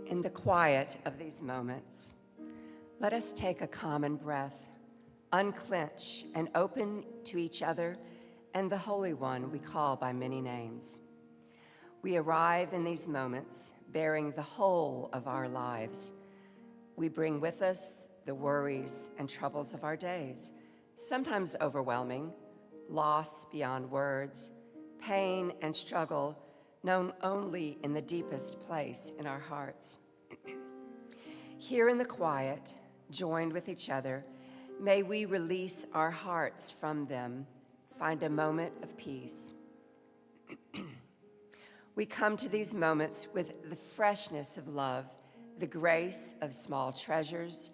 In the quiet of these moments, let us take a common breath, unclench and open to each other and the Holy One we call by many names. We arrive in these moments bearing the whole of our lives. We bring with us the worries and troubles of our days, sometimes overwhelming, loss beyond words, pain and struggle known only in the deepest place in our hearts. Here in the quiet, joined with each other, may we release our hearts from them, find a moment of peace. We come to these moments with the freshness of love, the grace of small treasures,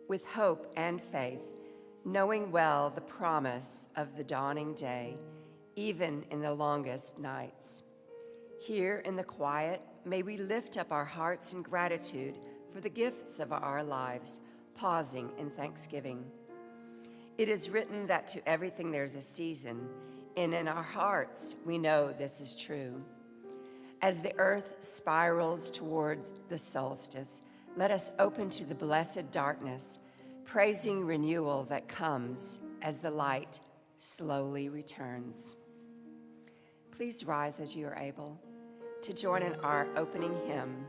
with hope and faith, knowing well the promise of the dawning day, even in the longest nights. Here in the quiet, may we lift up our hearts in gratitude for the gifts of our lives, pausing in thanksgiving. It is written that to everything there's a season, and in our hearts we know this is true. As the earth spirals towards the solstice, let us open to the blessed darkness, praising renewal that comes as the light slowly returns. Please rise as you are able to join in our opening hymn.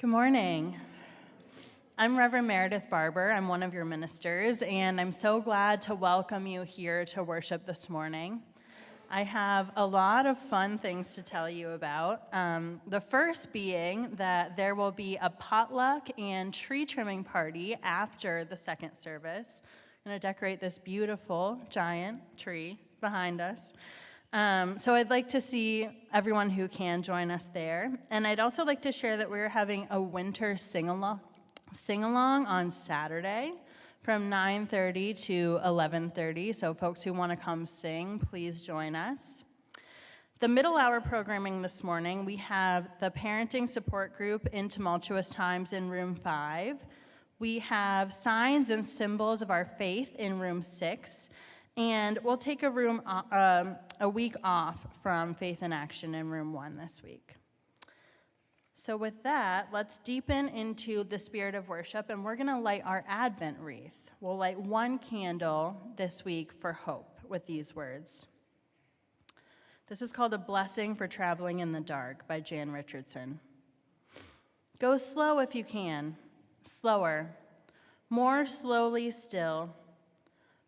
Good morning. I'm Reverend Meredith Barber. I'm one of your ministers, and I'm so glad to welcome you here to worship this morning. I have a lot of fun things to tell you about. The first being that there will be a potluck and tree trimming party after the second service. I'm going to decorate this beautiful giant tree behind us. So I'd like to see everyone who can join us there. And I'd also like to share that we're having a winter sing-along on Saturday from 9:30 to 11:30. So folks who want to come sing, please join us. The middle hour programming this morning, we have the parenting support group in tumultuous times in room 5. We have signs and symbols of our faith in room 6. And we'll take a week off from Faith in Action in room 1 this week. So with that, let's deepen into the spirit of worship, and we're going to light our Advent wreath. We'll light one candle this week for hope with these words. This is called A Blessing for Traveling in the Dark by Jan Richardson. Go slow if you can, slower, more slowly still.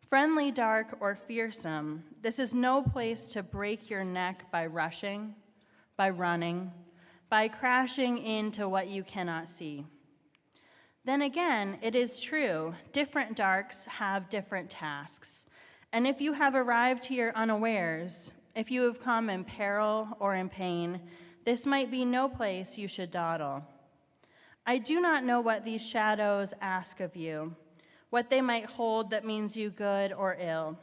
Friendly, dark, or fearsome, this is no place to break your neck by rushing, by running, by crashing into what you cannot see. Then again, it is true, different darks have different tasks. And if you have arrived here unawares, if you have come in peril or in pain, this might be no place you should dawdle. I do not know what these shadows ask of you, what they might hold that means you good or ill.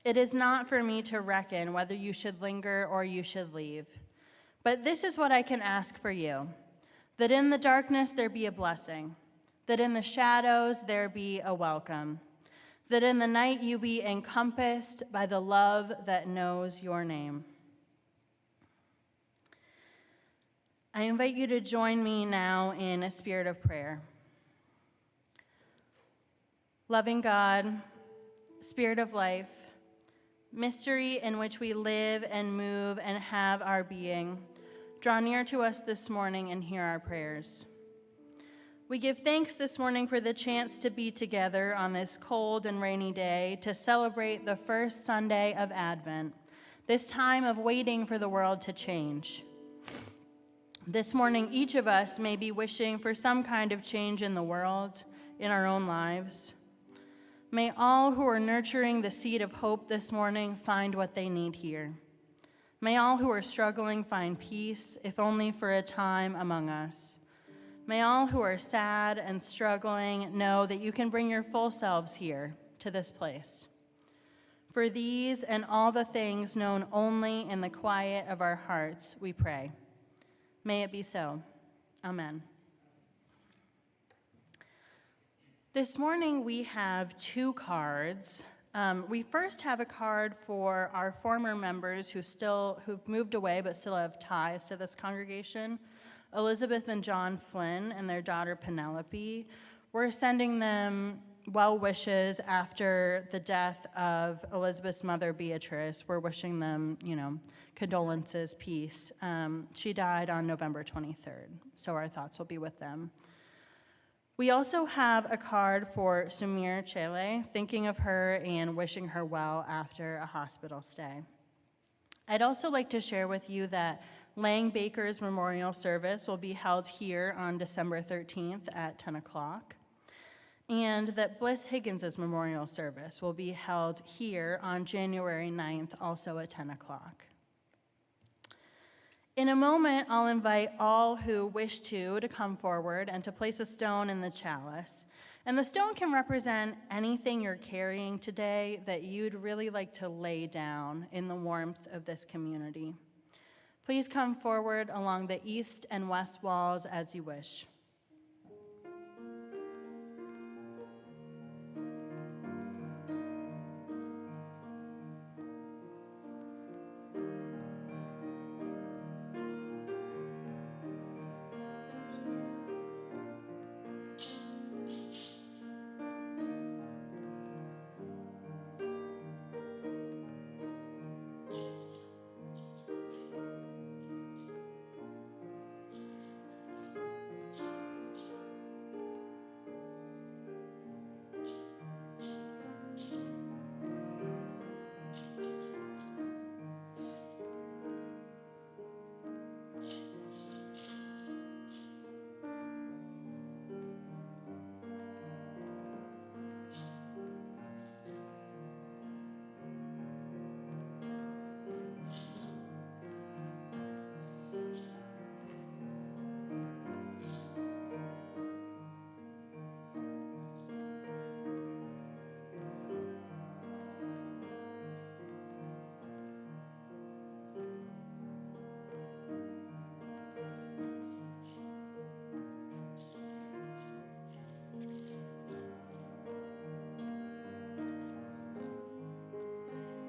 It is not for me to reckon whether you should linger or you should leave. But this is what I can ask for you, that in the darkness there be a blessing, that in the shadows there be a welcome, that in the night you be encompassed by the love that knows your name. I invite you to join me now in a spirit of prayer. Loving God, Spirit of life, mystery in which we live and move and have our being, draw near to us this morning and hear our prayers. We give thanks this morning for the chance to be together on this cold and rainy day to celebrate the first Sunday of Advent, this time of waiting for the world to change. This morning, each of us may be wishing for some kind of change in the world, in our own lives. May all who are nurturing the seed of hope this morning find what they need here. May all who are struggling find peace, if only for a time, among us. May all who are sad and struggling know that you can bring your full selves here to this place. For these and all the things known only in the quiet of our hearts, we pray. May it be so. Amen. This morning we have two cards. We first have a card for our former members who've moved away but still have ties to this congregation, Elizabeth and John Flynn and their daughter Penelope. We're sending them well wishes after the death of Elizabeth's mother, Beatrice. We're wishing them, condolences, peace. She died on November 23rd, so our thoughts will be with them. We also have a card for Sumir Chele, thinking of her and wishing her well after a hospital stay. I'd also like to share with you that Lang Baker's memorial service will be held here on December 13th at 10 o'clock, and that Bliss Higgins's memorial service will be held here on January 9th, also at 10 o'clock. In a moment, I'll invite all who wish to come forward and to place a stone in the chalice. And the stone can represent anything you're carrying today that you'd really like to lay down in the warmth of this community. Please come forward along the east and west walls as you wish.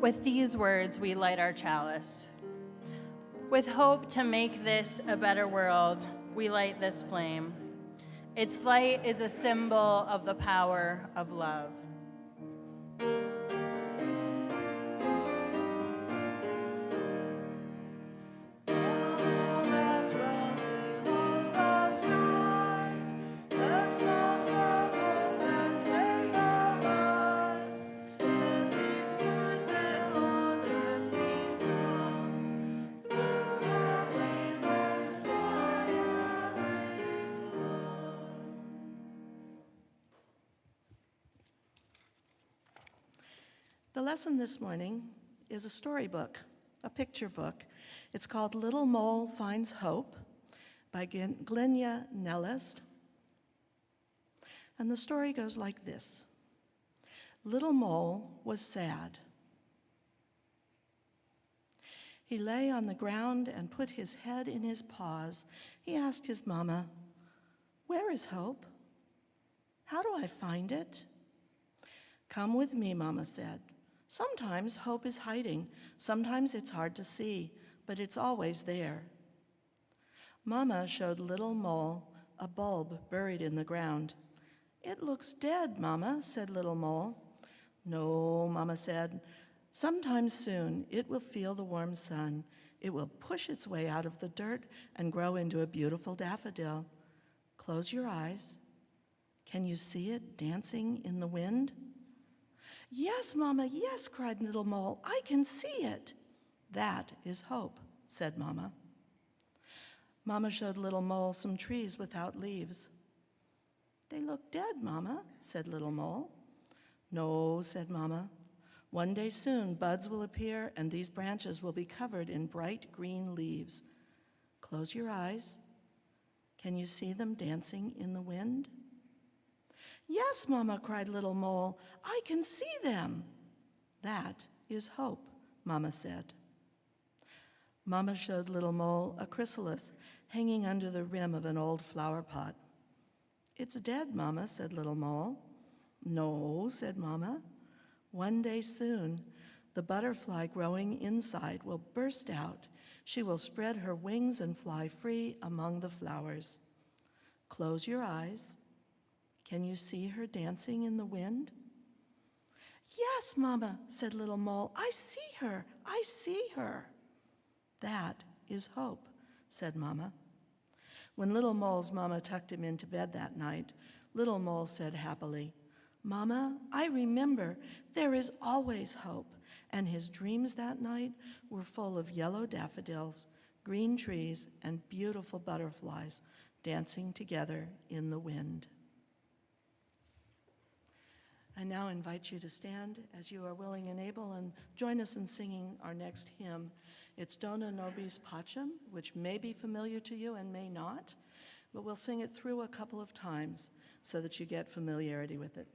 With these words, we light our chalice. With hope to make this a better world, we light this flame. Its light is a symbol of the power of love. The lesson this morning is a storybook. a picture book. It's called Little Mole Finds Hope by Glenia Nellis. And the story goes like this. Little Mole was sad. He lay on the ground and put his head in his paws. He asked his mama, "Where is hope? How do I find it?" "Come with me," Mama said. "Sometimes hope is hiding. Sometimes it's hard to see, but it's always there." Mama showed Little Mole a bulb buried in the ground. "It looks dead, Mama," said Little Mole. "No," Mama said. "Sometime soon it will feel the warm sun. It will push its way out of the dirt and grow into a beautiful daffodil. Close your eyes. Can you see it dancing in the wind?" "Yes, Mama, yes," cried Little Mole. "I can see it." "That is hope," said Mama. Mama showed Little Mole some trees without leaves. "They look dead, Mama," said Little Mole. "No," said Mama. "One day soon buds will appear and these branches will be covered in bright green leaves. Close your eyes. Can you see them dancing in the wind?" "Yes, Mama," cried Little Mole. "I can see them." "That is hope," Mama said. Mama showed Little Mole a chrysalis hanging under the rim of an old flower pot. "It's dead, Mama," said Little Mole. "No," said Mama. "One day soon, the butterfly growing inside will burst out. She will spread her wings and fly free among the flowers. Close your eyes. Can you see her dancing in the wind?" "Yes, Mama," said Little Mole. "I see her. I see her." "That is hope," said Mama. When Little Mole's Mama tucked him into bed that night, Little Mole said happily, "Mama, I remember there is always hope." And his dreams that night were full of yellow daffodils, green trees, and beautiful butterflies dancing together in the wind. I now invite you to stand as you are willing and able and join us in singing our next hymn. It's Dona Nobis Pacem, which may be familiar to you and may not, but we'll sing it through a couple of times so that you get familiarity with it.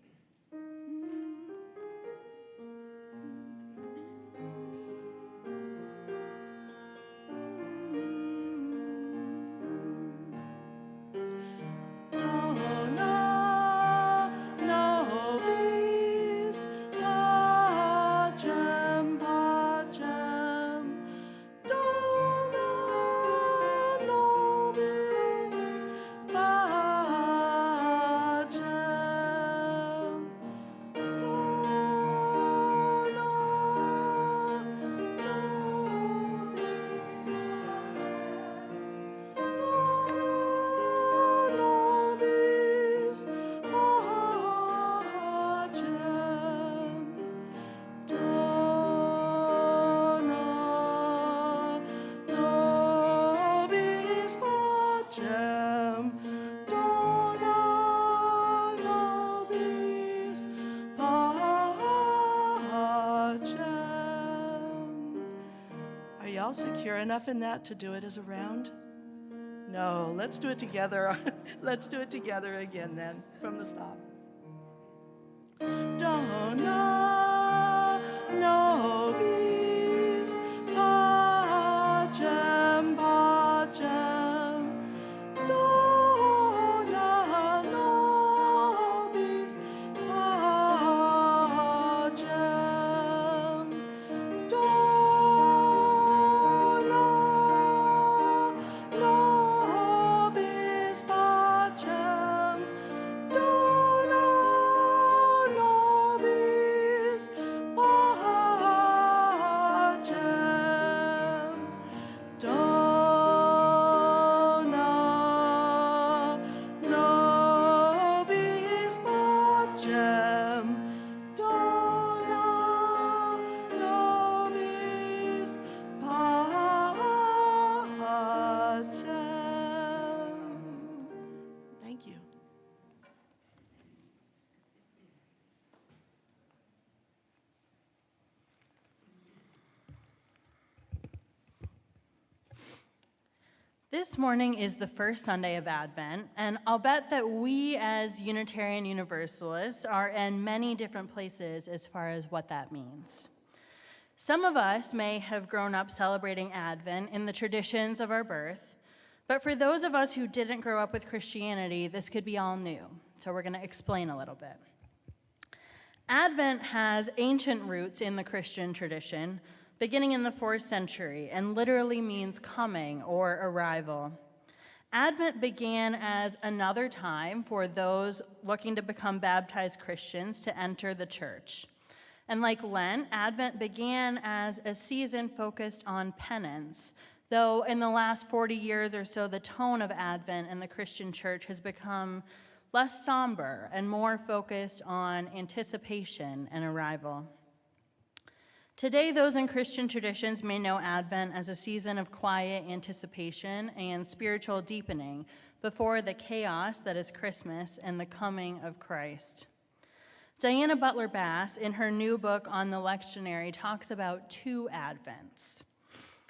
Are y'all secure enough in that to do it as a round? No, let's do it together. Let's do it together again then, from the stop. Dona nobis pacem, pacem. Dona nobis pacem. Dona nobis pacem. Dona This morning is the first Sunday of Advent, and I'll bet that we as Unitarian Universalists are in many different places as far as what that means. Some of us may have grown up celebrating Advent in the traditions of our birth, but for those of us who didn't grow up with Christianity, this could be all new, so we're going to explain a little bit. Advent has ancient roots in the Christian tradition, beginning in the 4th century, and literally means coming or arrival. Advent began as another time for those looking to become baptized Christians to enter the church. And like Lent, Advent began as a season focused on penance, though in the last 40 years or so, the tone of Advent in the Christian church has become less somber and more focused on anticipation and arrival. Today, those in Christian traditions may know Advent as a season of quiet anticipation and spiritual deepening before the chaos that is Christmas and the coming of Christ. Diana Butler Bass, in her new book on the lectionary, talks about 2 Advents.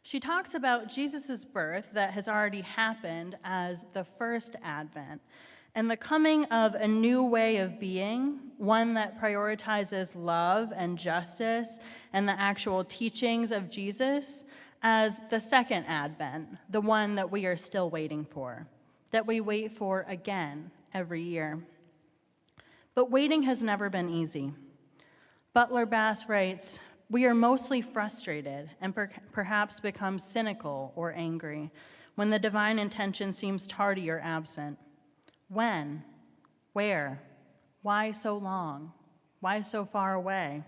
She talks about Jesus' birth that has already happened as the first Advent, and the coming of a new way of being, one that prioritizes love and justice and the actual teachings of Jesus, as the second Advent, the one that we are still waiting for, that we wait for again every year. But waiting has never been easy. Butler Bass writes, "We are mostly frustrated and perhaps become cynical or angry when the divine intention seems tardy or absent. When? Where? Why so long? Why so far away?"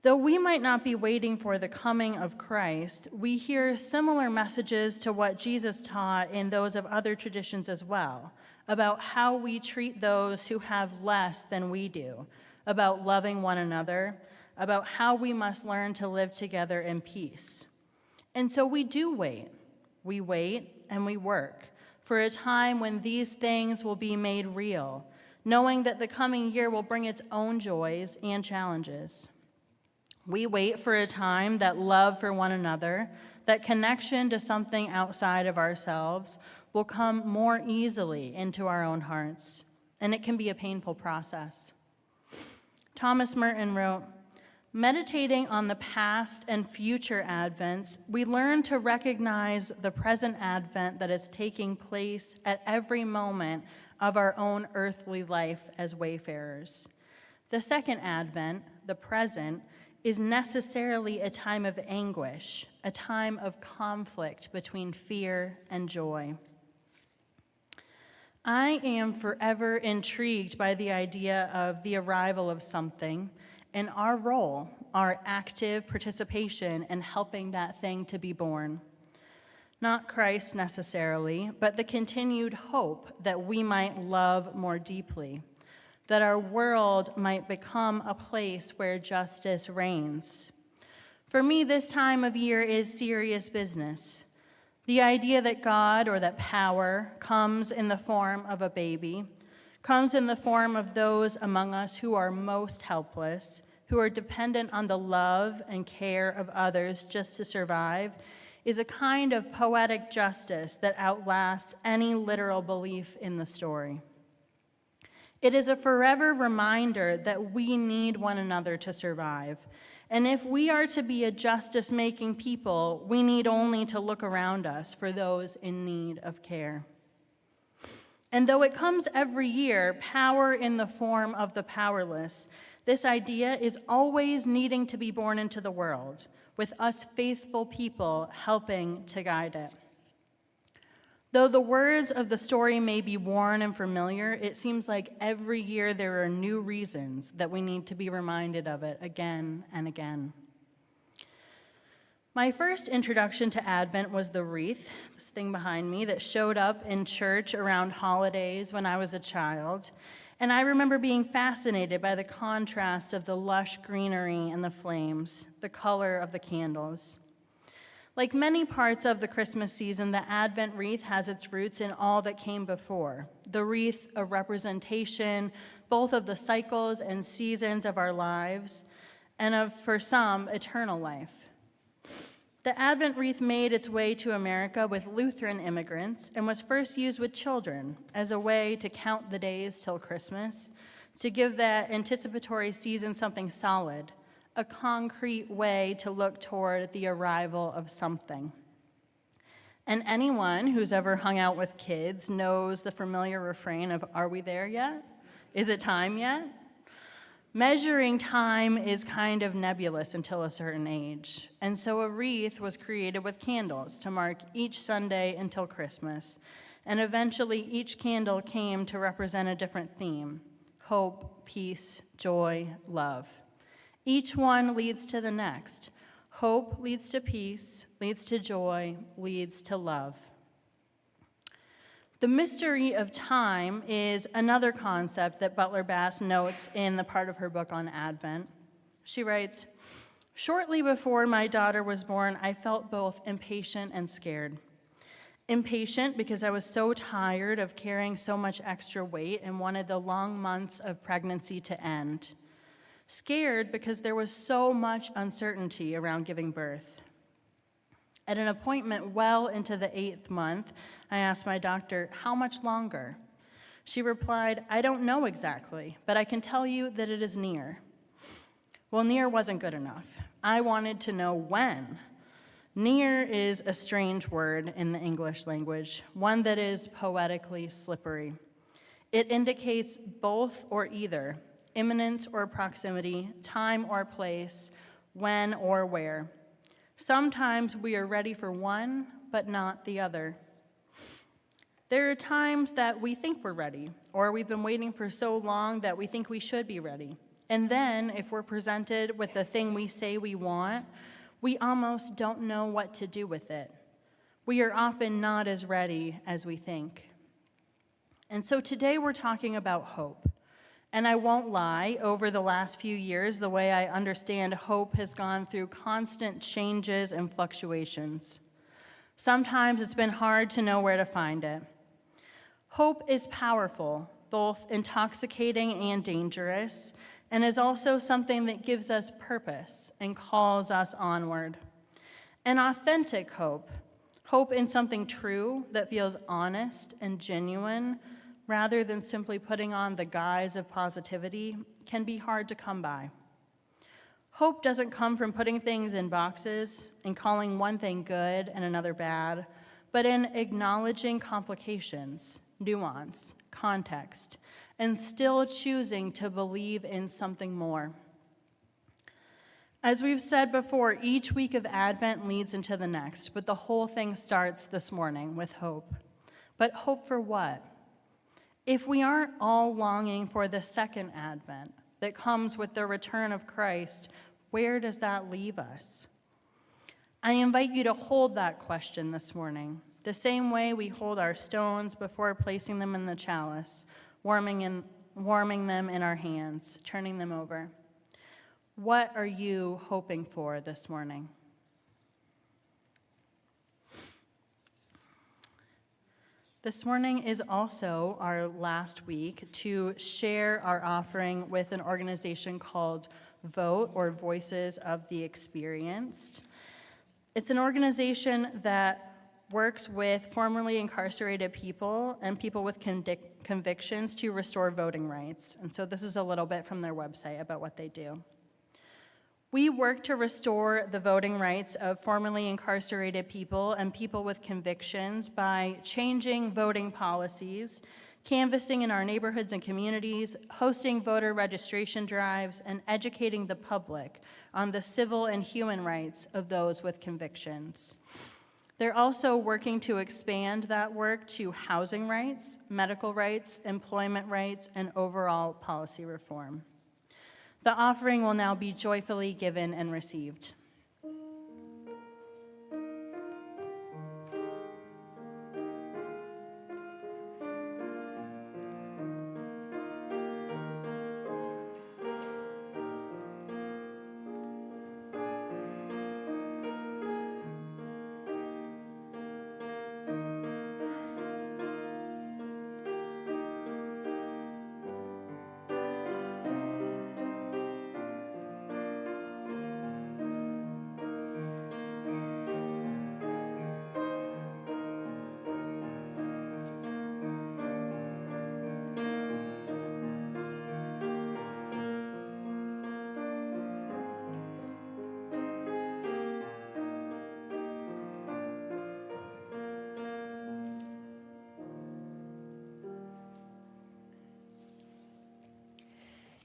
Though we might not be waiting for the coming of Christ, we hear similar messages to what Jesus taught in those of other traditions as well, about how we treat those who have less than we do, about loving one another, about how we must learn to live together in peace. And so we do wait. We wait and we work for a time when these things will be made real, knowing that the coming year will bring its own joys and challenges. We wait for a time that love for one another, that connection to something outside of ourselves will come more easily into our own hearts, and it can be a painful process. Thomas Merton wrote, "Meditating on the past and future Advents, we learn to recognize the present Advent that is taking place at every moment of our own earthly life as wayfarers. The second Advent, the present, is necessarily a time of anguish, a time of conflict between fear and joy." I am forever intrigued by the idea of the arrival of something and our role, our active participation in helping that thing to be born. Not Christ necessarily, but the continued hope that we might love more deeply, that our world might become a place where justice reigns. For me, this time of year is serious business. The idea that God or that power comes in the form of a baby, comes in the form of those among us who are most helpless, who are dependent on the love and care of others just to survive, is a kind of poetic justice that outlasts any literal belief in the story. It is a forever reminder that we need one another to survive. And if we are to be a justice-making people, we need only to look around us for those in need of care. And though it comes every year, power in the form of the powerless, this idea is always needing to be born into the world, with us faithful people helping to guide it. Though the words of the story may be worn and familiar, it seems like every year there are new reasons that we need to be reminded of it again and again. My first introduction to Advent was the wreath, this thing behind me that showed up in church around holidays when I was a child. And I remember being fascinated by the contrast of the lush greenery and the flames, the color of the candles. Like many parts of the Christmas season, the Advent wreath has its roots in all that came before. The wreath, a representation both of the cycles and seasons of our lives, and of, for some, eternal life. The Advent wreath made its way to America with Lutheran immigrants and was first used with children as a way to count the days till Christmas, to give that anticipatory season something solid, a concrete way to look toward the arrival of something. And anyone who's ever hung out with kids knows the familiar refrain of, "Are we there yet? Is it time yet?" Measuring time is kind of nebulous until a certain age, and so a wreath was created with candles to mark each Sunday until Christmas, and eventually each candle came to represent a different theme: hope, peace, joy, love. Each one leads to the next. Hope leads to peace, leads to joy, leads to love. The mystery of time is another concept that Butler Bass notes in the part of her book on Advent. She writes, "Shortly before my daughter was born, I felt both impatient and scared. Impatient because I was so tired of carrying so much extra weight and wanted the long months of pregnancy to end. Scared because there was so much uncertainty around giving birth. At an appointment well into the 8th month, I asked my doctor, 'How much longer?' She replied, 'I don't know exactly, but I can tell you that it is near.' Well, near wasn't good enough. I wanted to know when. Near is a strange word in the English language, one that is poetically slippery. It indicates both or either, imminence or proximity, time or place, when or where. Sometimes we are ready for one, but not the other. There are times that we think we're ready, or we've been waiting for so long that we think we should be ready. And then, if we're presented with the thing we say we want, we almost don't know what to do with it. We are often not as ready as we think. And so today we're talking about hope. And I won't lie, over the last few years, the way I understand hope has gone through constant changes and fluctuations. Sometimes it's been hard to know where to find it. Hope is powerful, both intoxicating and dangerous, and is also something that gives us purpose and calls us onward. An authentic hope, hope in something true that feels honest and genuine, rather than simply putting on the guise of positivity, can be hard to come by. Hope doesn't come from putting things in boxes and calling one thing good and another bad, but in acknowledging complications, nuance, context, and still choosing to believe in something more. As we've said before, each week of Advent leads into the next, but the whole thing starts this morning with hope. But hope for what? If we aren't all longing for the second Advent that comes with the return of Christ, where does that leave us? I invite you to hold that question this morning, the same way we hold our stones before placing them in the chalice, warming them in our hands, turning them over. What are you hoping for this morning? This morning is also our last week to share our offering with an organization called VOTE, or Voices of the Experienced. It's an organization that works with formerly incarcerated people and people with convictions to restore voting rights. And so this is a little bit from their website about what they do. We work to restore the voting rights of formerly incarcerated people and people with convictions by changing voting policies, canvassing in our neighborhoods and communities, hosting voter registration drives, and educating the public on the civil and human rights of those with convictions. They're also working to expand that work to housing rights, medical rights, employment rights, and overall policy reform. The offering will now be joyfully given and received.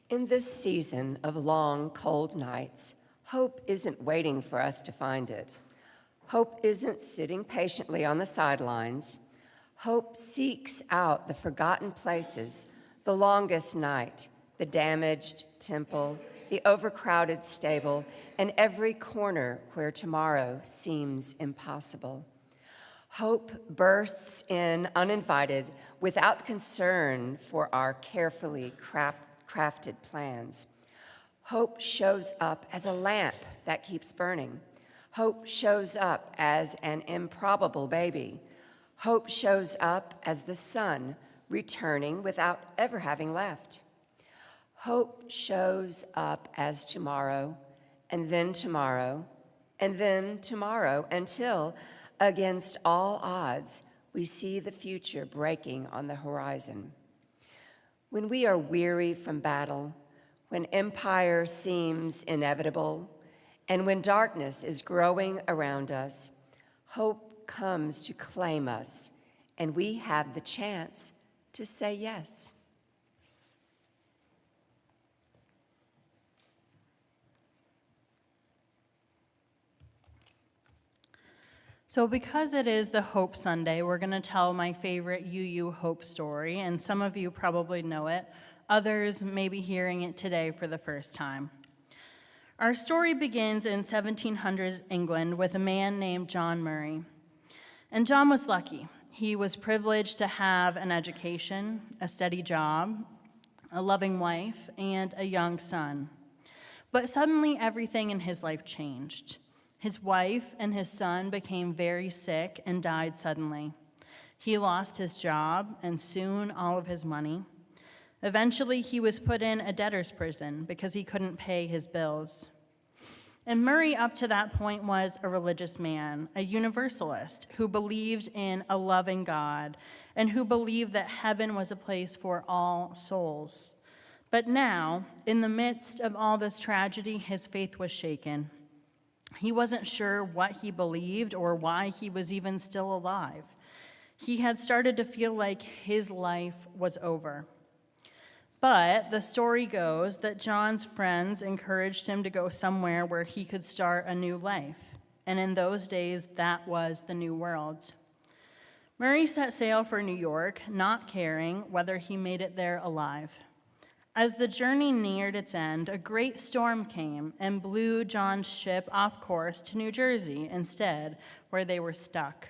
In this season of long, cold nights, hope isn't waiting for us to find it. Hope isn't sitting patiently on the sidelines. Hope seeks out the forgotten places, the longest night, the damaged temple, the overcrowded stable, and every corner where tomorrow seems impossible. Hope bursts in uninvited, without concern for our carefully crafted plans. Hope shows up as a lamp that keeps burning. Hope shows up as an improbable baby. Hope shows up as the sun returning without ever having left. Hope shows up as tomorrow, and then tomorrow, and then tomorrow, until, against all odds, we see the future breaking on the horizon. When we are weary from battle, when empire seems inevitable, and when darkness is growing around us, hope comes to claim us, and we have the chance to say yes. So because it is the Hope Sunday, we're going to tell my favorite UU Hope story, and some of you probably know it. Others may be hearing it today for the first time. Our story begins in 1700s England with a man named John Murray. And John was lucky. He was privileged to have an education, a steady job, a loving wife, and a young son. But suddenly everything in his life changed. His wife and his son became very sick and died suddenly. He lost his job and soon all of his money. Eventually, he was put in a debtor's prison because he couldn't pay his bills. And Murray, up to that point, was a religious man, a universalist who believed in a loving God and who believed that heaven was a place for all souls. But now, in the midst of all this tragedy, his faith was shaken. He wasn't sure what he believed or why he was even still alive. He had started to feel like his life was over. But the story goes that John's friends encouraged him to go somewhere where he could start a new life. And in those days, that was the New World. Murray set sail for New York, not caring whether he made it there alive. As the journey neared its end, a great storm came and blew John's ship off course to New Jersey instead, where they were stuck.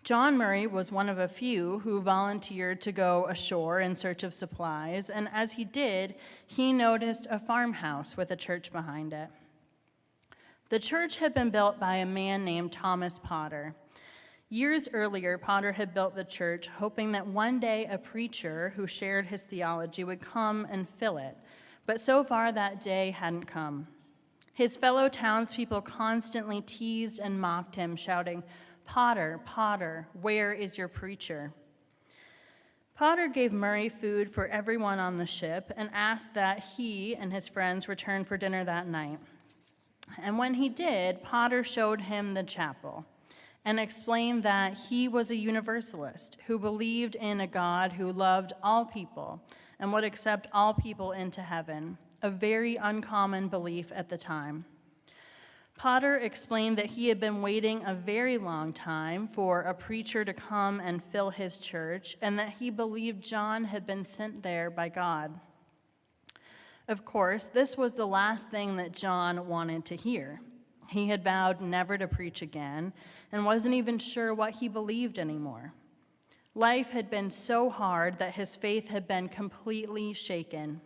John Murray was one of a few who volunteered to go ashore in search of supplies, and as he did, he noticed a farmhouse with a church behind it. The church had been built by a man named Thomas Potter. Years earlier, Potter had built the church hoping that one day a preacher who shared his theology would come and fill it, but so far that day hadn't come. His fellow townspeople constantly teased and mocked him, shouting, "Potter, Potter, where is your preacher?" Potter gave Murray food for everyone on the ship and asked that he and his friends return for dinner that night. And when he did, Potter showed him the chapel and explained that he was a universalist who believed in a God who loved all people and would accept all people into heaven, a very uncommon belief at the time. Potter explained that he had been waiting a very long time for a preacher to come and fill his church, and that he believed John had been sent there by God. Of course, this was the last thing that John wanted to hear. He had vowed never to preach again and wasn't even sure what he believed anymore. Life had been so hard that his faith had been completely shaken.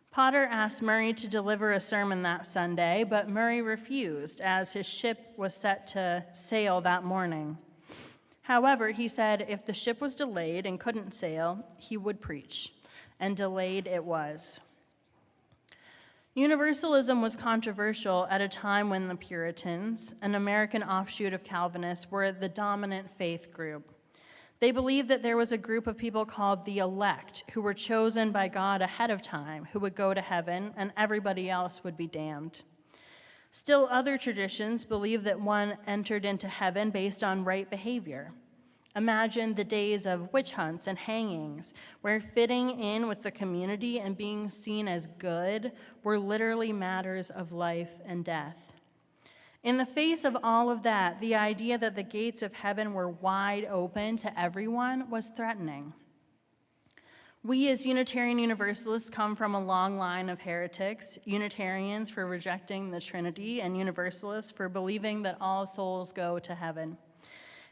Potter asked Murray to deliver a sermon that Sunday, but Murray refused as his ship was set to sail that morning. However, he said if the ship was delayed and couldn't sail, he would preach, and delayed it was. Universalism was controversial at a time when the Puritans, an American offshoot of Calvinists, were the dominant faith group. They believed that there was a group of people called the elect who were chosen by God ahead of time, who would go to heaven, and everybody else would be damned. Still, other traditions believe that one entered into heaven based on right behavior. Imagine the days of witch hunts and hangings, where fitting in with the community and being seen as good were literally matters of life and death. In the face of all of that, the idea that the gates of heaven were wide open to everyone was threatening. We as Unitarian Universalists come from a long line of heretics, Unitarians for rejecting the Trinity, and Universalists for believing that all souls go to heaven.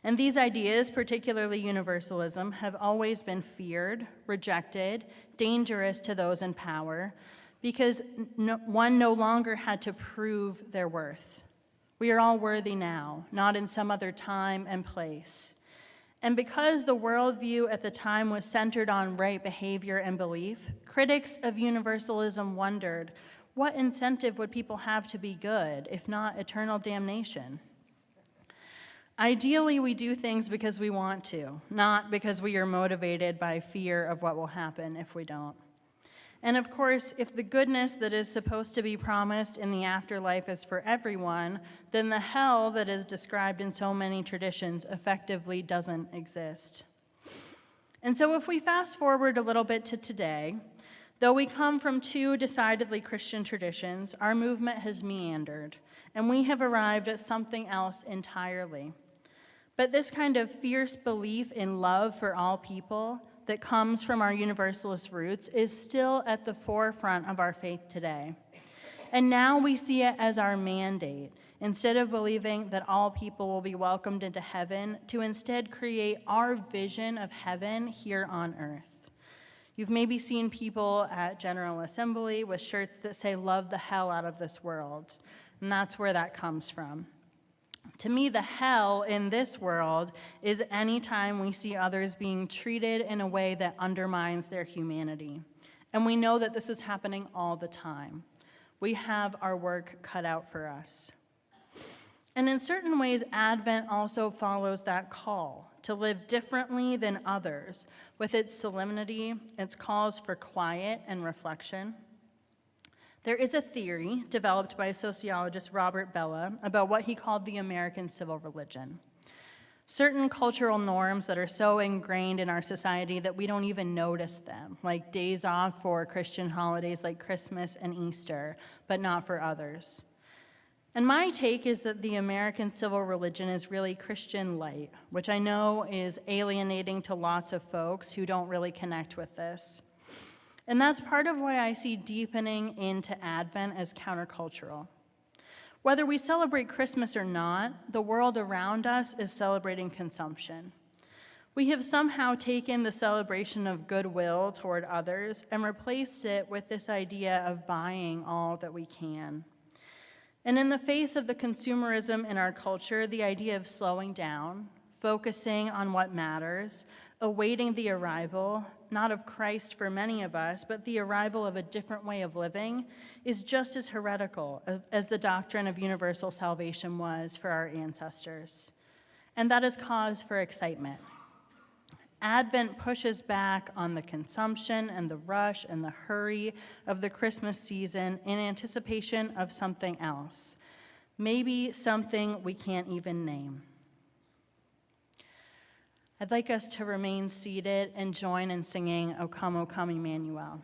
And these ideas, particularly universalism, have always been feared, rejected, dangerous to those in power, because one no longer had to prove their worth. We are all worthy now, not in some other time and place. And because the worldview at the time was centered on right behavior and belief, critics of universalism wondered, what incentive would people have to be good, if not eternal damnation? Ideally, we do things because we want to, not because we are motivated by fear of what will happen if we don't. And of course, if the goodness that is supposed to be promised in the afterlife is for everyone, then the hell that is described in so many traditions effectively doesn't exist. And so if we fast forward a little bit to today, though we come from two decidedly Christian traditions, our movement has meandered, and we have arrived at something else entirely. But this kind of fierce belief in love for all people that comes from our Universalist roots is still at the forefront of our faith today. And now we see it as our mandate, instead of believing that all people will be welcomed into heaven, to instead create our vision of heaven here on earth. You've maybe seen people at General Assembly with shirts that say, "Love the hell out of this world," and that's where that comes from. To me, the hell in this world is any time we see others being treated in a way that undermines their humanity. And we know that this is happening all the time. We have our work cut out for us. And in certain ways, Advent also follows that call to live differently than others, with its solemnity, its calls for quiet and reflection. There is a theory developed by sociologist Robert Bellah about what he called the American civil religion. Certain cultural norms that are so ingrained in our society that we don't even notice them, like days off for Christian holidays like Christmas and Easter, but not for others. And my take is that the American civil religion is really Christian light, which I know is alienating to lots of folks who don't really connect with this. And that's part of why I see deepening into Advent as countercultural. Whether we celebrate Christmas or not, the world around us is celebrating consumption. We have somehow taken the celebration of goodwill toward others and replaced it with this idea of buying all that we can. And in the face of the consumerism in our culture, the idea of slowing down, focusing on what matters, awaiting the arrival, not of Christ for many of us, but the arrival of a different way of living, is just as heretical as the doctrine of universal salvation was for our ancestors. And that is cause for excitement. Advent pushes back on the consumption and the rush and the hurry of the Christmas season in anticipation of something else, maybe something we can't even name. I'd like us to remain seated and join in singing O Come, Emmanuel.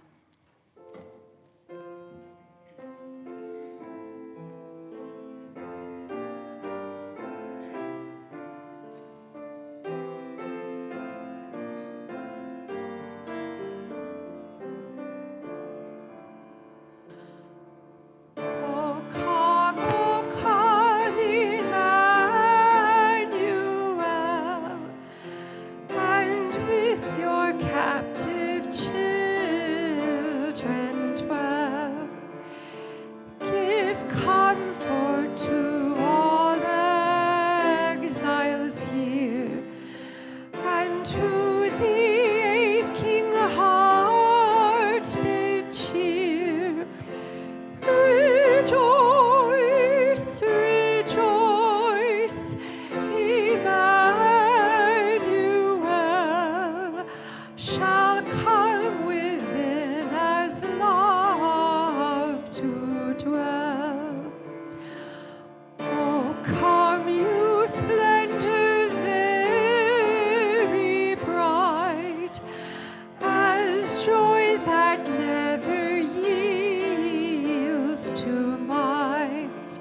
us to mind.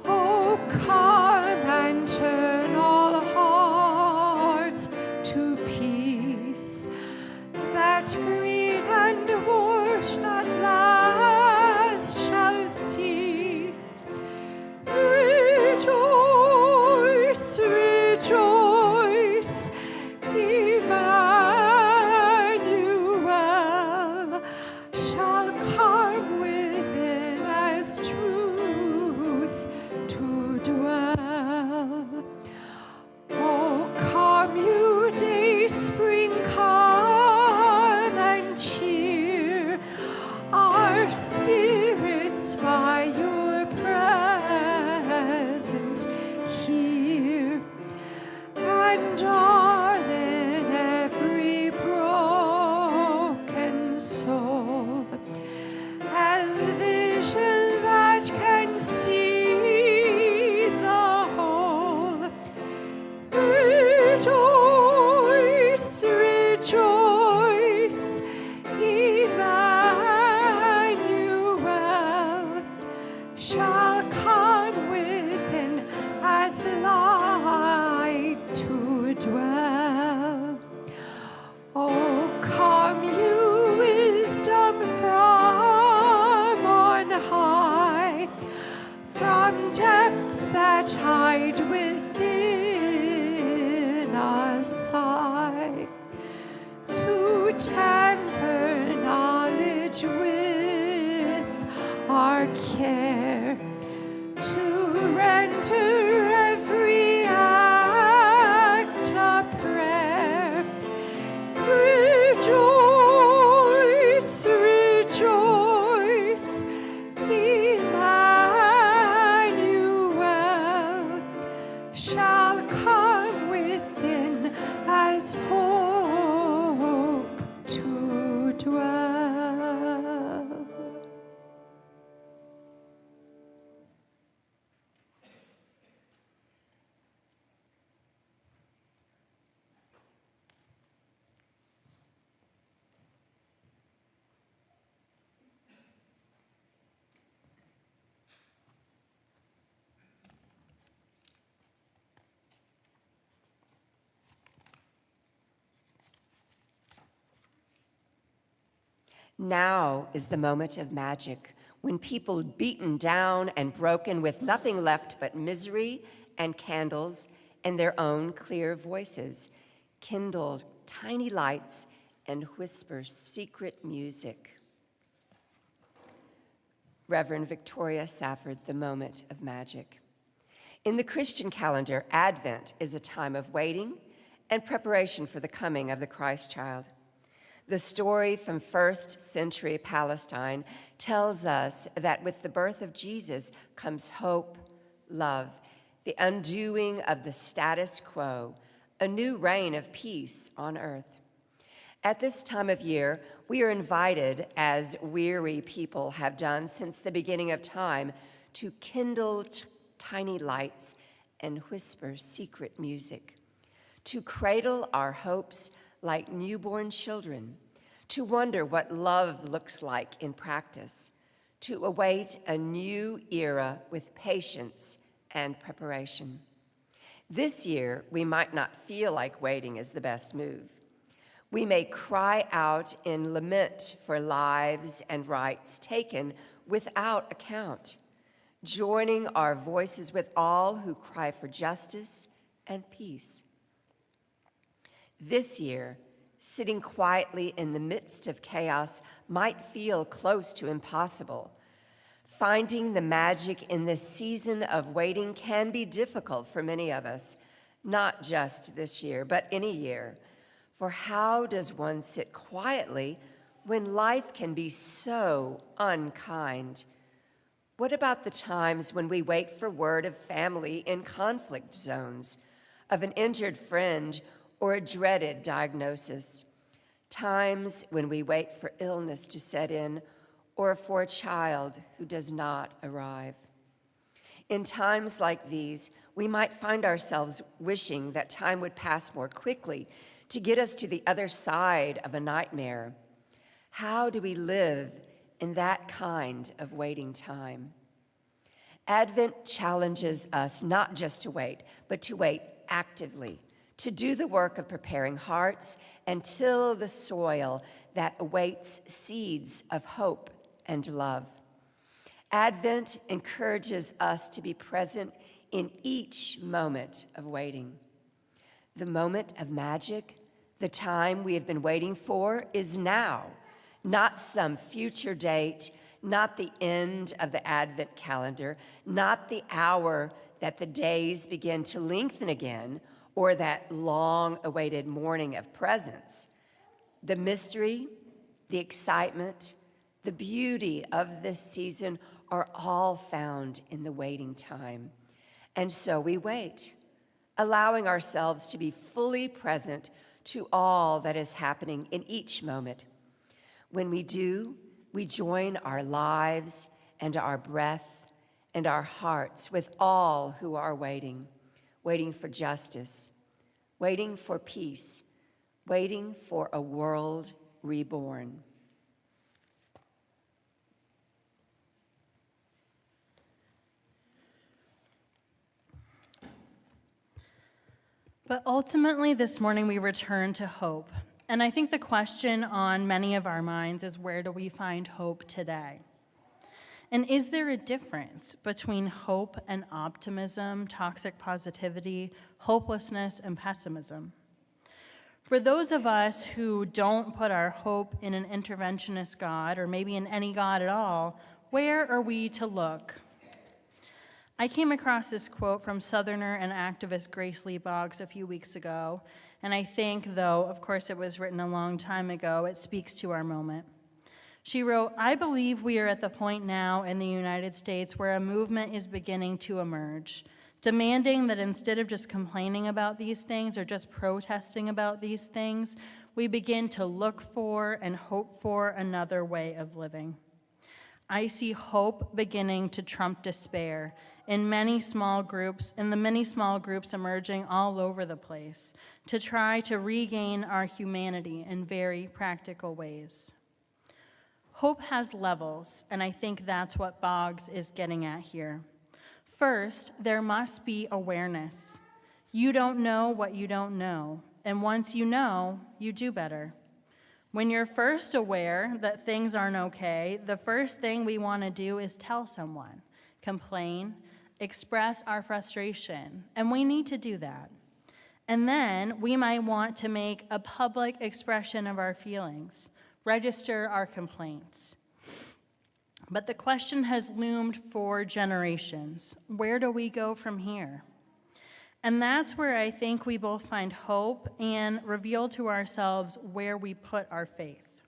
Oh, come and turn all hearts to peace, that greed and war at last shall cease. Rejoice, rejoice, Emmanuel shall come within as truth to dwell. Oh, come, you day spring, come and cheer our spirits by your presence here, and on in every broken soul as vision that can see the whole. Rejoice, rejoice, Emmanuel shall come within as light to dwell. Oh, come, you wisdom from on high, from depths that hide within our sight, to temper knowledge with our care, to render every act a prayer. Rejoice, rejoice, Emmanuel shall come within as hope to dwell. Now is the moment of magic, when people beaten down and broken with nothing left but misery and candles and their own clear voices, kindle tiny lights and whisper secret music. Reverend Victoria Safford, The Moment of Magic. In the Christian calendar, Advent is a time of waiting and preparation for the coming of the Christ child. The story from first century Palestine tells us that with the birth of Jesus comes hope, love, the undoing of the status quo, a new reign of peace on earth. At this time of year, we are invited, as weary people have done since the beginning of time, to kindle tiny lights and whisper secret music, to cradle our hopes like newborn children, to wonder what love looks like in practice, to await a new era with patience and preparation. This year, we might not feel like waiting is the best move. We may cry out in lament for lives and rights taken without account, joining our voices with all who cry for justice and peace. This year, sitting quietly in the midst of chaos might feel close to impossible. Finding the magic in this season of waiting can be difficult for many of us, not just this year, but any year. For how does one sit quietly when life can be so unkind? What about the times when we wait for word of family in conflict zones, of an injured friend or a dreaded diagnosis? Times when we wait for illness to set in or for a child who does not arrive. In times like these, we might find ourselves wishing that time would pass more quickly to get us to the other side of a nightmare. How do we live in that kind of waiting time. Advent challenges us not just to wait, but to wait actively, to do the work of preparing hearts and till the soil that awaits seeds of hope and love. Advent encourages us to be present in each moment of waiting. The moment of magic, the time we have been waiting for, is now, not some future date, not the end of the Advent calendar, not the hour that the days begin to lengthen again, or that long-awaited morning of presents. The mystery, the excitement, the beauty of this season are all found in the waiting time. And so we wait, allowing ourselves to be fully present to all that is happening in each moment. When we do, we join our lives and our breath and our hearts with all who are waiting, waiting for justice, waiting for peace, waiting for a world reborn. But ultimately, this morning we return to hope. And I think the question on many of our minds is, where do we find hope today? And is there a difference between hope and optimism, toxic positivity, hopelessness, and pessimism? For those of us who don't put our hope in an interventionist God, or maybe in any God at all, where are we to look? I came across this quote from Southerner and activist Grace Lee Boggs a few weeks ago, and I think, though, of course, it was written a long time ago, it speaks to our moment. She wrote, "I believe we are at the point now in the United States where a movement is beginning to emerge, demanding that instead of just complaining about these things or just protesting about these things, we begin to look for and hope for another way of living. I see hope beginning to trump despair in the many small groups emerging all over the place to try to regain our humanity in very practical ways." Hope has levels, and I think that's what Boggs is getting at here. First, there must be awareness. You don't know what you don't know, and once you know, you do better. When you're first aware that things aren't okay, the first thing we want to do is tell someone, complain, express our frustration, and we need to do that. And then we might want to make a public expression of our feelings, register our complaints. But the question has loomed for generations. Where do we go from here? And that's where I think we both find hope and reveal to ourselves where we put our faith.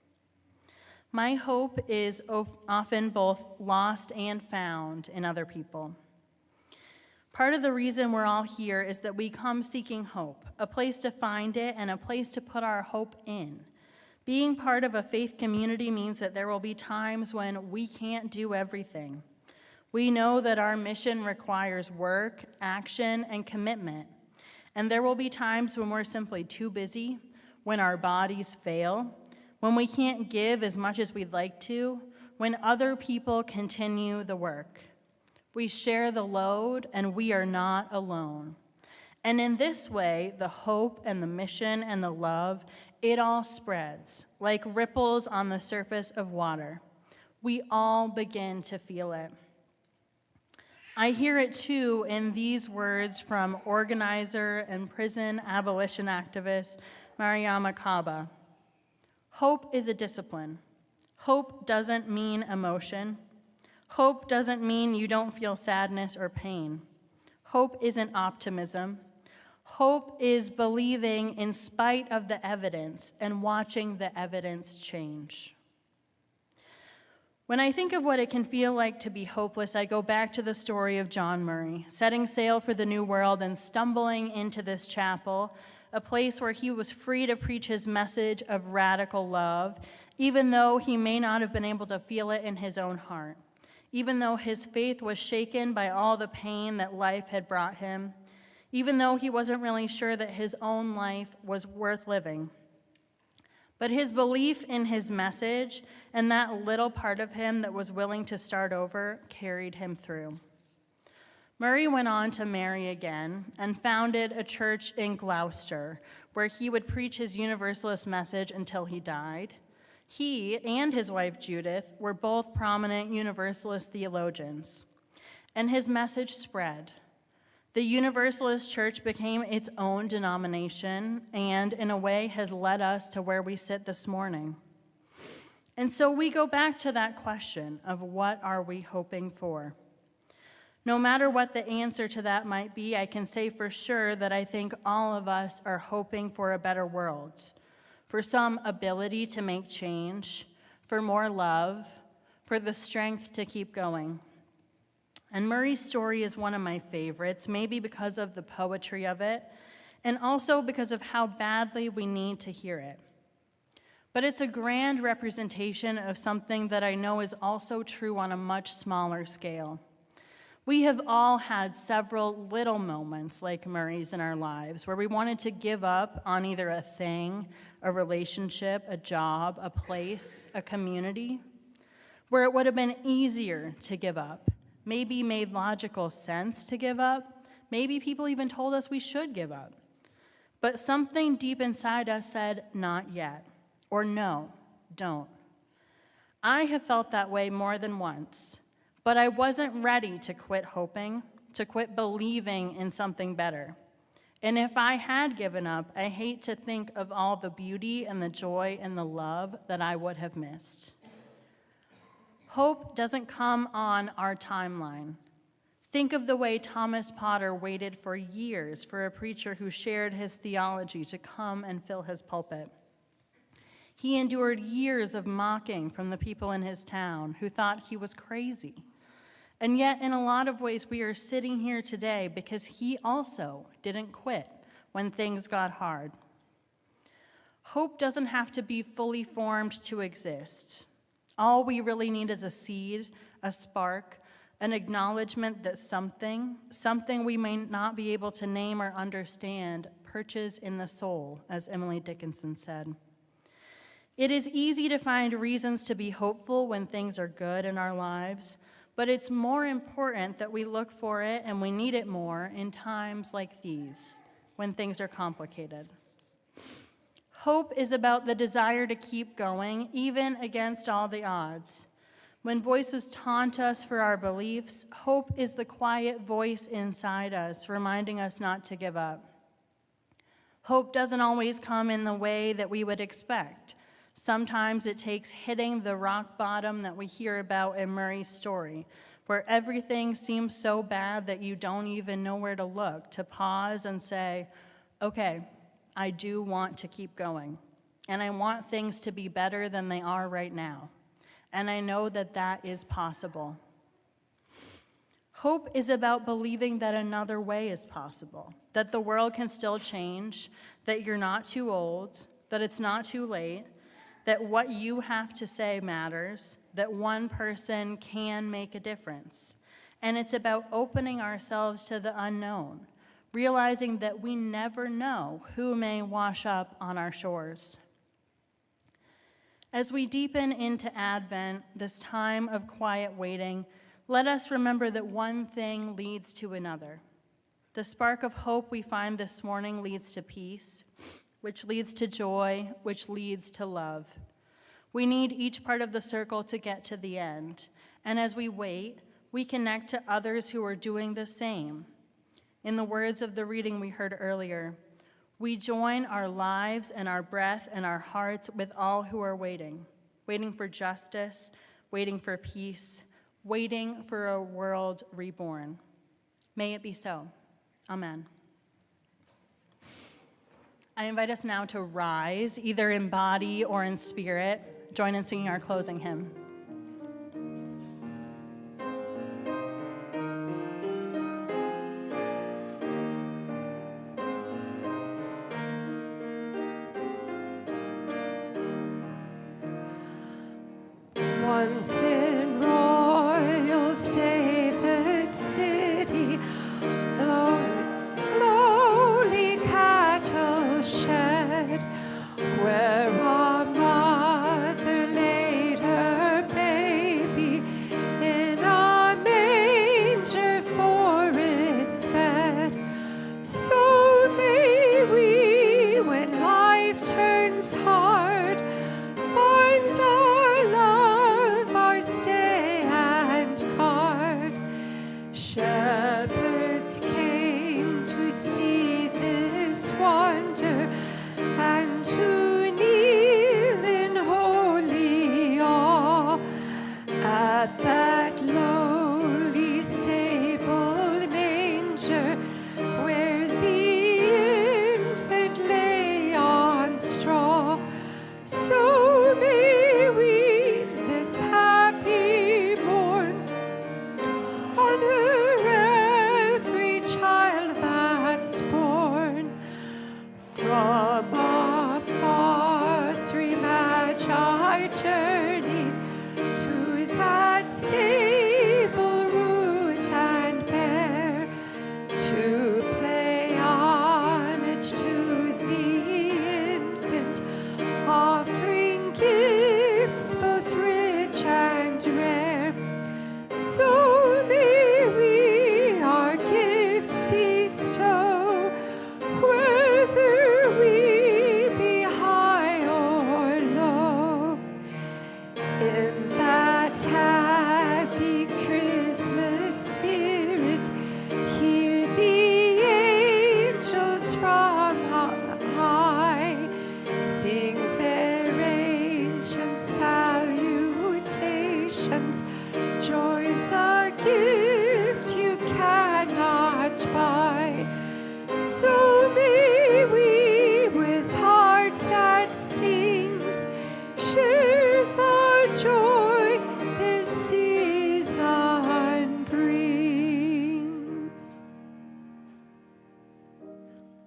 My hope is often both lost and found in other people. Part of the reason we're all here is that we come seeking hope, a place to find it and a place to put our hope in. Being part of a faith community means that there will be times when we can't do everything. We know that our mission requires work, action, and commitment. And there will be times when we're simply too busy, when our bodies fail, when we can't give as much as we'd like to, when other people continue the work. We share the load, and we are not alone. And in this way, the hope and the mission and the love, it all spreads like ripples on the surface of water. We all begin to feel it. I hear it too in these words from organizer and prison abolition activist Mariama Kaba. Hope is a discipline. Hope doesn't mean emotion. Hope doesn't mean you don't feel sadness or pain. Hope isn't optimism. Hope is believing in spite of the evidence and watching the evidence change. When I think of what it can feel like to be hopeless, I go back to the story of John Murray, setting sail for the New World and stumbling into this chapel, a place where he was free to preach his message of radical love, even though he may not have been able to feel it in his own heart, even though his faith was shaken by all the pain that life had brought him, even though he wasn't really sure that his own life was worth living. But his belief in his message and that little part of him that was willing to start over carried him through. Murray went on to marry again and founded a church in Gloucester where he would preach his Universalist message until he died. He and his wife Judith were both prominent Universalist theologians, and his message spread. The Universalist Church became its own denomination and, in a way, has led us to where we sit this morning. And so we go back to that question of what are we hoping for? No matter what the answer to that might be, I can say for sure that I think all of us are hoping for a better world, for some ability to make change, for more love, for the strength to keep going. And Murray's story is one of my favorites, maybe because of the poetry of it, and also because of how badly we need to hear it. But it's a grand representation of something that I know is also true on a much smaller scale. We have all had several little moments like Murray's in our lives where we wanted to give up on either a thing, a relationship, a job, a place, a community, where it would have been easier to give up, maybe made logical sense to give up, maybe people even told us we should give up. But something deep inside us said, not yet, or no, don't. I have felt that way more than once. But I wasn't ready to quit hoping, to quit believing in something better. And if I had given up, I hate to think of all the beauty and the joy and the love that I would have missed. Hope doesn't come on our timeline. Think of the way Thomas Potter waited for years for a preacher who shared his theology to come and fill his pulpit. He endured years of mocking from the people in his town who thought he was crazy. And yet, in a lot of ways, we are sitting here today because he also didn't quit when things got hard. Hope doesn't have to be fully formed to exist. All we really need is a seed, a spark, an acknowledgement that something we may not be able to name or understand, perches in the soul, as Emily Dickinson said. It is easy to find reasons to be hopeful when things are good in our lives, but it's more important that we look for it and we need it more in times like these, when things are complicated. Hope is about the desire to keep going, even against all the odds. When voices taunt us for our beliefs, hope is the quiet voice inside us, reminding us not to give up. Hope doesn't always come in the way that we would expect. Sometimes it takes hitting the rock bottom that we hear about in Murray's story, where everything seems so bad that you don't even know where to look, to pause and say, okay, I do want to keep going, and I want things to be better than they are right now, and I know that that is possible. Hope is about believing that another way is possible, that the world can still change, that you're not too old, that it's not too late, that what you have to say matters, that one person can make a difference. And it's about opening ourselves to the unknown, realizing that we never know who may wash up on our shores. As we deepen into Advent, this time of quiet waiting, let us remember that one thing leads to another. The spark of hope we find this morning leads to peace, which leads to joy, which leads to love. We need each part of the circle to get to the end. And as we wait, we connect to others who are doing the same. In the words of the reading we heard earlier, we join our lives and our breath and our hearts with all who are waiting for justice, waiting for peace, waiting for a world reborn. May it be so. Amen. I invite us now to rise, either in body or in spirit. Join in singing our closing hymn. Once in royal David's city, lowly cattle shed, where our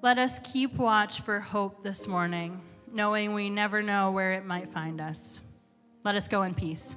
Let us keep watch for hope this morning, knowing we never know where it might find us. Let us go in peace.